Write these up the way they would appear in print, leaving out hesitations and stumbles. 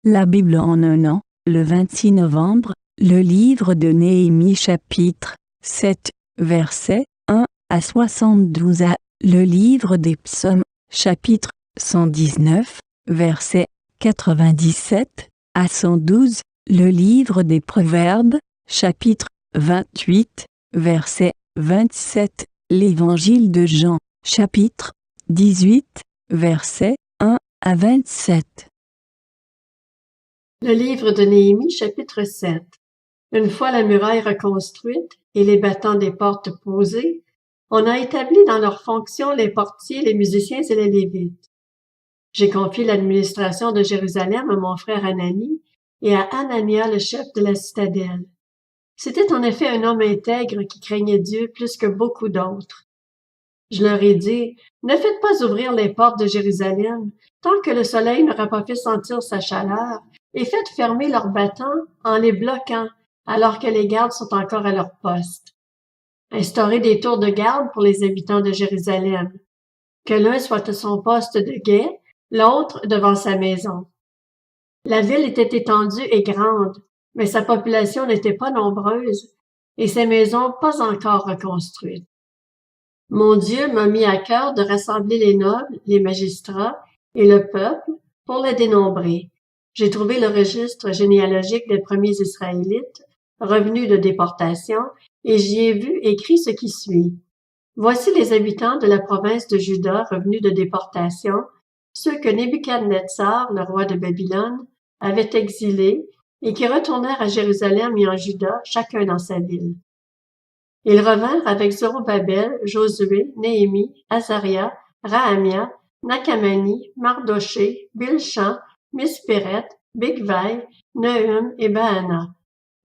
La Bible en un an, le 26 novembre, le livre de Néhémie chapitre 7, versets 1 à 72 à le livre des psaumes, chapitre 119, versets 97 à 112, le livre des proverbes, chapitre 28, verset 27, l'évangile de Jean, chapitre 18, versets 1 à 27. Le livre de Néhémie, chapitre 7. Une fois la muraille reconstruite et les battants des portes posés, on a établi dans leurs fonctions les portiers, les musiciens et les Lévites. J'ai confié l'administration de Jérusalem à mon frère Anani et à Anania, le chef de la citadelle. C'était en effet un homme intègre qui craignait Dieu plus que beaucoup d'autres. Je leur ai dit, ne faites pas ouvrir les portes de Jérusalem tant que le soleil n'aura pas fait sentir sa chaleur, et faites fermer leurs battants en les bloquant alors que les gardes sont encore à leur poste. Instaurez des tours de garde pour les habitants de Jérusalem. Que l'un soit à son poste de guet, l'autre devant sa maison. La ville était étendue et grande, mais sa population n'était pas nombreuse, et ses maisons pas encore reconstruites. Mon Dieu m'a mis à cœur de rassembler les nobles, les magistrats et le peuple pour les dénombrer. J'ai trouvé le registre généalogique des premiers Israélites revenus de déportation et j'y ai vu écrit ce qui suit. Voici les habitants de la province de Juda revenus de déportation, ceux que Nebuchadnezzar, le roi de Babylone, avait exilés et qui retournèrent à Jérusalem et en Juda, chacun dans sa ville. Ils revinrent avec Zorobabel, Josué, Néhémie, Azaria, Rahamia, Nakamani, Mardoché, Bilshan, Mispéret, Bigvai, Nehum et Baana.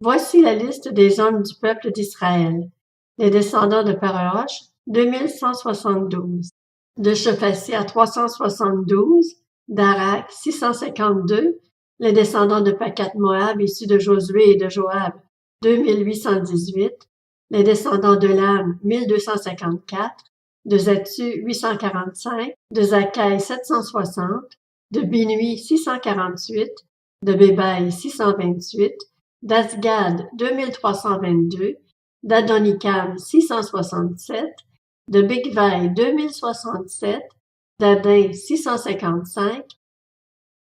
Voici la liste des hommes du peuple d'Israël. Les descendants de Paraosh, 2172. De Shephasia, 372. d'Arak, 652. Les descendants de Pakat-Moab, issus de Josué et de Joab, 2818. Les descendants de Lam, 1254, de Zattu, 845, de Zakkai, 760, de Binui, 648, de Bébaï, 628, d'Asgad, 2322, d'Adonikam, 667, de Bigvai, 2067, d'Adin, 655,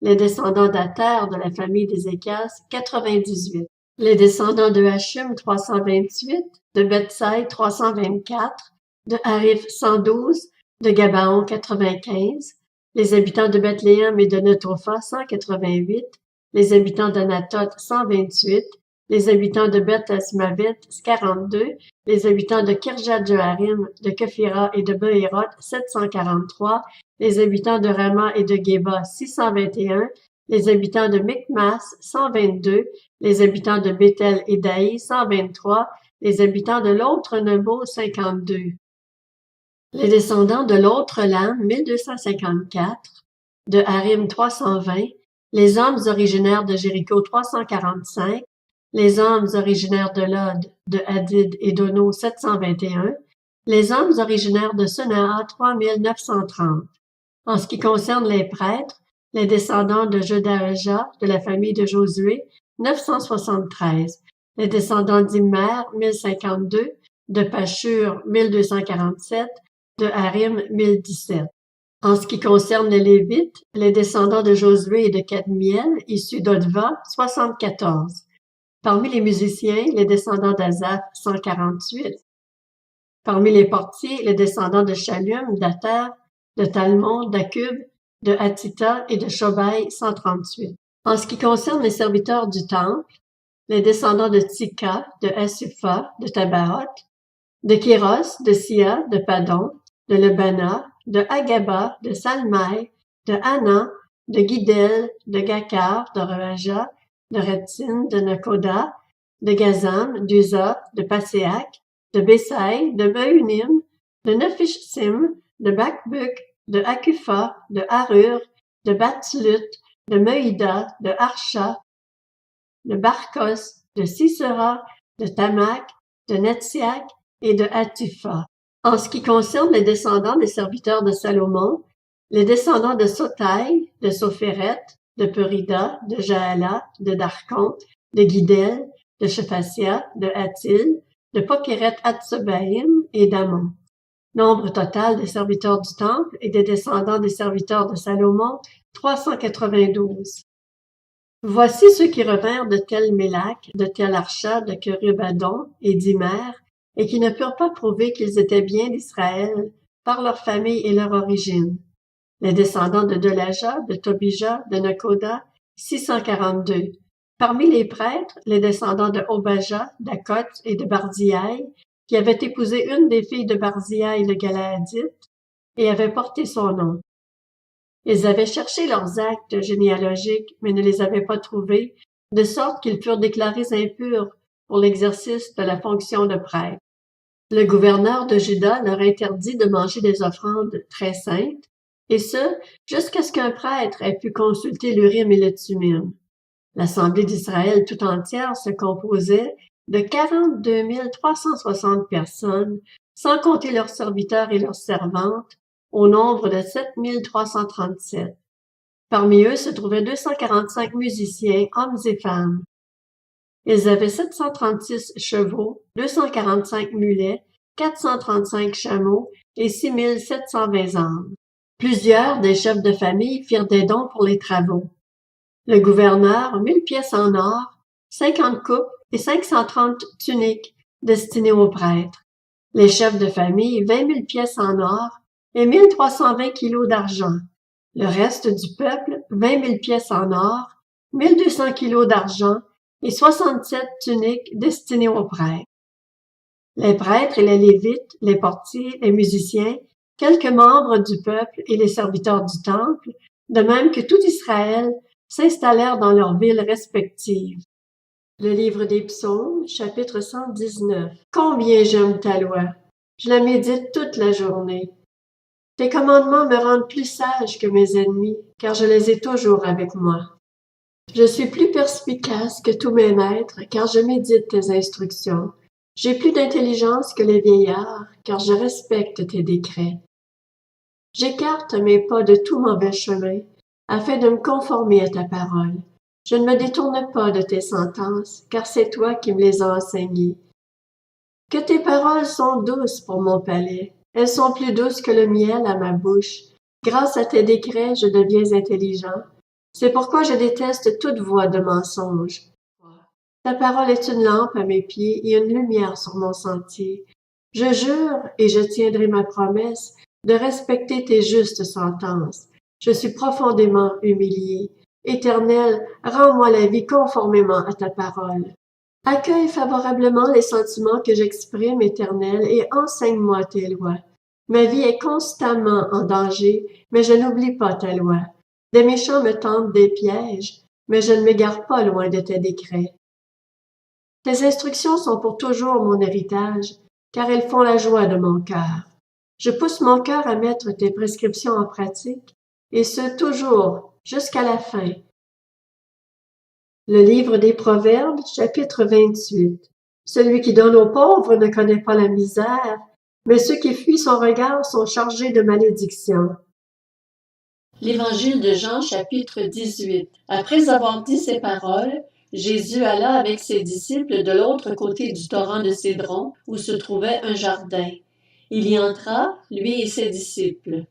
les descendants d'Ater de la famille d'Ézéchias, 98. Les descendants de Hachum, 328, de Bethsaï, 324, de Harif, 112, de Gabaon, 95, les habitants de Bethléem et de Netopha, 188, les habitants d'Anatot, 128, les habitants de Beth-Asmavet, 42, les habitants de Kirjat-Jearim, de Kephira et de Beéroth, 743, les habitants de Rama et de Géba, 621, les habitants de Micmas, 122, les habitants de Béthel et d'Aï, 123, les habitants de l'autre Nebo, 52. Les descendants de l'autre Lam, 1254, de Harim, 320, les hommes originaires de Jéricho, 345, les hommes originaires de Lod, de Hadid et d'Ono, 721, les hommes originaires de Sunaa, 3930. En ce qui concerne les prêtres, les descendants de Jedaéja, de la famille de Josué, 973. Les descendants d'Immer, 1052. De Pashur, 1247. De Harim, 1017. En ce qui concerne les Lévites, les descendants de Josué et de Kadmiel, issus d'Odva, 74. Parmi les musiciens, les descendants d'Azaph, 148. Parmi les portiers, les descendants de Shallum, d'Ater, de Talmon, d'Akub, de Hatita et de Shobai, 138. En ce qui concerne les serviteurs du temple, les descendants de Tika, de Asupha, de Tabaoth, de Kéros, de Sia, de Padon, de Lebana, de Agaba, de Salmaï, de Hanan, de Guidel, de Gakar, de Raja, de Retin, de Nakoda, de Gazam, d'Uza, de Paséak, de Besaï, de Beunim, de Nephishtim, de Bakbuk, de Akufa, de Harur, de Batslut, de Meïda, de Arsha, de Barkos, de Sisera, de Tamak, de Netsiak et de Hatifa. En ce qui concerne les descendants des serviteurs de Salomon, les descendants de Sotaï, de Sophéret, de Perida, de Jaala, de Darkon, de Guidel, de Shephasia, de Hatil, de Pokéret-Hatsebaïm et d'Amon. Nombre total des serviteurs du temple et des descendants des serviteurs de Salomon, 392. Voici ceux qui revinrent de Tel-Mélac, de Tel-Archa, de Kerub-Adon et d'Imer, et qui ne purent pas prouver qu'ils étaient bien d'Israël par leur famille et leur origine. Les descendants de Delaja, de Tobija, de Nekoda, 642. Parmi les prêtres, les descendants de Obaja, d'Akot et de Barziaï, qui avaient épousé une des filles de Barziaï le Galaadite, et avaient porté son nom. Ils avaient cherché leurs actes généalogiques, mais ne les avaient pas trouvés, de sorte qu'ils furent déclarés impurs pour l'exercice de la fonction de prêtre. Le gouverneur de Juda leur interdit de manger des offrandes très saintes, et ce, jusqu'à ce qu'un prêtre ait pu consulter l'Urim et le Thummim. L'Assemblée d'Israël tout entière se composait de 42 360 personnes, sans compter leurs serviteurs et leurs servantes, au nombre de 7 337. Parmi eux se trouvaient 245 musiciens, hommes et femmes. Ils avaient 736 chevaux, 245 mulets, 435 chameaux et 6 720 ânes. Plusieurs des chefs de famille firent des dons pour les travaux. Le gouverneur, 1000 pièces en or, 50 coupes et 530 tuniques destinées aux prêtres. Les chefs de famille, 20 000 pièces en or et 1320 kilos d'argent. Le reste du peuple, 20 000 pièces en or, 1200 kilos d'argent et 67 tuniques destinées aux prêtres. Les prêtres et les lévites, les portiers, les musiciens, quelques membres du peuple et les serviteurs du temple, de même que tout Israël, s'installèrent dans leurs villes respectives. Le livre des Psaumes, chapitre 119. Combien j'aime ta loi! Je la médite toute la journée. Tes commandements me rendent plus sage que mes ennemis, car je les ai toujours avec moi. Je suis plus perspicace que tous mes maîtres, car je médite tes instructions. J'ai plus d'intelligence que les vieillards, car je respecte tes décrets. J'écarte mes pas de tout mauvais chemin, afin de me conformer à ta parole. Je ne me détourne pas de tes sentences, car c'est toi qui me les as enseignées. Que tes paroles sont douces pour mon palais, elles sont plus douces que le miel à ma bouche. Grâce à tes décrets, je deviens intelligent. C'est pourquoi je déteste toute voix de mensonge. Ta parole est une lampe à mes pieds et une lumière sur mon sentier. Je jure, et je tiendrai ma promesse, de respecter tes justes sentences. Je suis profondément humilié. Éternel, rends-moi la vie conformément à ta parole. Accueille favorablement les sentiments que j'exprime, Éternel, et enseigne-moi tes lois. Ma vie est constamment en danger, mais je n'oublie pas ta loi. Des méchants me tentent des pièges, mais je ne m'égare pas loin de tes décrets. Tes instructions sont pour toujours mon héritage, car elles font la joie de mon cœur. Je pousse mon cœur à mettre tes prescriptions en pratique, et ce toujours, jusqu'à la fin. Le livre des Proverbes, chapitre 28. Celui qui donne aux pauvres ne connaît pas la misère, mais ceux qui fuient son regard sont chargés de malédiction. L'Évangile de Jean, chapitre 18. Après avoir dit ces paroles, Jésus alla avec ses disciples de l'autre côté du torrent de Cédron, où se trouvait un jardin. Il y entra, lui et ses disciples.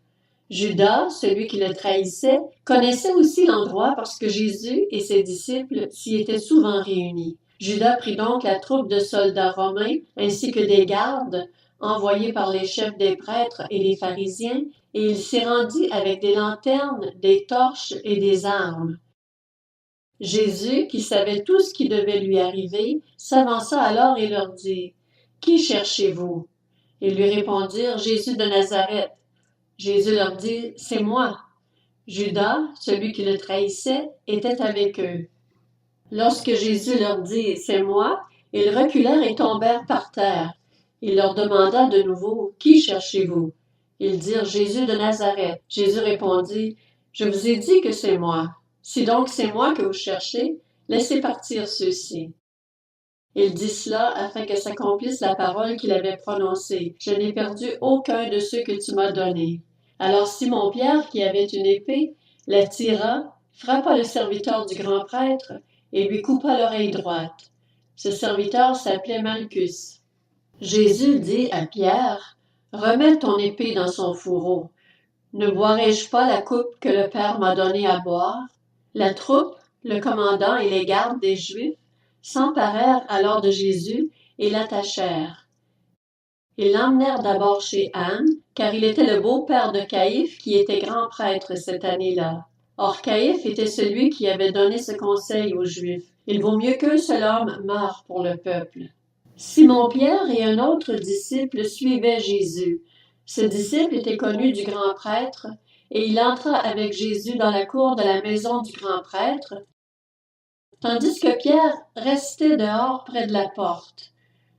Judas, celui qui le trahissait, connaissait aussi l'endroit parce que Jésus et ses disciples s'y étaient souvent réunis. Judas prit donc la troupe de soldats romains ainsi que des gardes envoyés par les chefs des prêtres et les pharisiens, et il s'y rendit avec des lanternes, des torches et des armes. Jésus, qui savait tout ce qui devait lui arriver, s'avança alors et leur dit « Qui cherchez-vous » Ils lui répondirent « Jésus de Nazareth ». Jésus leur dit « C'est moi ». Judas, celui qui le trahissait, était avec eux. Lorsque Jésus leur dit « C'est moi », ils reculèrent et tombèrent par terre. Il leur demanda de nouveau « Qui cherchez-vous » Ils dirent « Jésus de Nazareth ». Jésus répondit « Je vous ai dit que c'est moi. Si donc c'est moi que vous cherchez, laissez partir ceux-ci. » Il dit cela afin que s'accomplisse la parole qu'il avait prononcée. « Je n'ai perdu aucun de ceux que tu m'as donnés. » Alors Simon-Pierre, qui avait une épée, la tira, frappa le serviteur du grand prêtre et lui coupa l'oreille droite. Ce serviteur s'appelait Malchus. Jésus dit à Pierre, « Remets ton épée dans son fourreau. Ne boirai-je pas la coupe que le Père m'a donnée à boire? » La troupe, le commandant et les gardes des Juifs s'emparèrent alors de Jésus et l'attachèrent. Ils l'emmenèrent d'abord chez Anne, car il était le beau-père de Caïphe qui était grand prêtre cette année-là. Or Caïphe était celui qui avait donné ce conseil aux Juifs. Il vaut mieux qu'un seul homme meure pour le peuple. Simon-Pierre et un autre disciple suivaient Jésus. Ce disciple était connu du grand prêtre, et il entra avec Jésus dans la cour de la maison du grand prêtre, tandis que Pierre restait dehors près de la porte.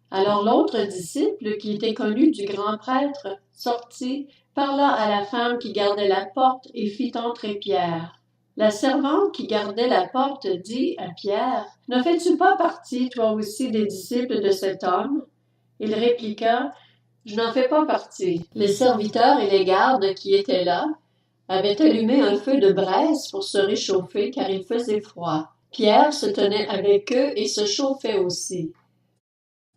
Alors l'autre disciple, qui était connu du grand prêtre, sortit, parla à la femme qui gardait la porte et fit entrer Pierre. La servante qui gardait la porte dit à Pierre, « Ne fais-tu pas partie, toi aussi, des disciples de cet homme? » Il répliqua, « Je n'en fais pas partie. » Les serviteurs et les gardes qui étaient là avaient allumé un feu de braise pour se réchauffer car il faisait froid. Pierre se tenait avec eux et se chauffait aussi.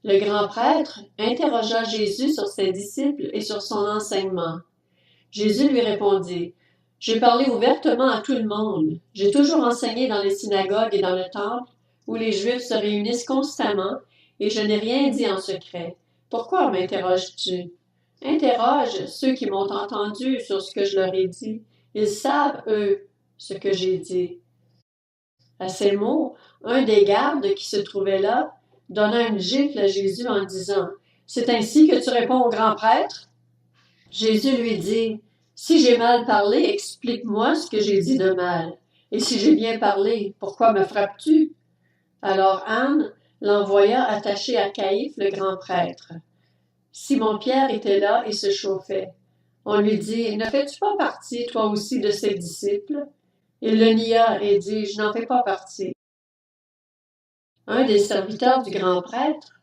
Le grand prêtre interrogea Jésus sur ses disciples et sur son enseignement. Jésus lui répondit, « J'ai parlé ouvertement à tout le monde. J'ai toujours enseigné dans les synagogues et dans le temple, où les Juifs se réunissent constamment, et je n'ai rien dit en secret. Pourquoi m'interroges-tu? Interroge ceux qui m'ont entendu sur ce que je leur ai dit. Ils savent, eux, ce que j'ai dit. » À ces mots, un des gardes qui se trouvait là donna une gifle à Jésus en disant, « C'est ainsi que tu réponds au grand prêtre? » Jésus lui dit, « Si j'ai mal parlé, explique-moi ce que j'ai dit de mal. Et si j'ai bien parlé, pourquoi me frappes-tu? » Alors Anne l'envoya attacher à Caïphe le grand prêtre. Simon-Pierre était là et se chauffait. On lui dit, « Ne fais-tu pas partie, toi aussi, de ses disciples? » Il le nia et dit, « Je n'en fais pas partie. » Un des serviteurs du grand prêtre,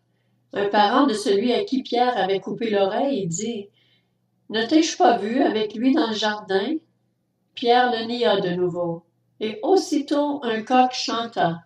un parent de celui à qui Pierre avait coupé l'oreille, dit, « Ne t'ai-je pas vu avec lui dans le jardin? » Pierre le nia de nouveau. Et aussitôt un coq chanta.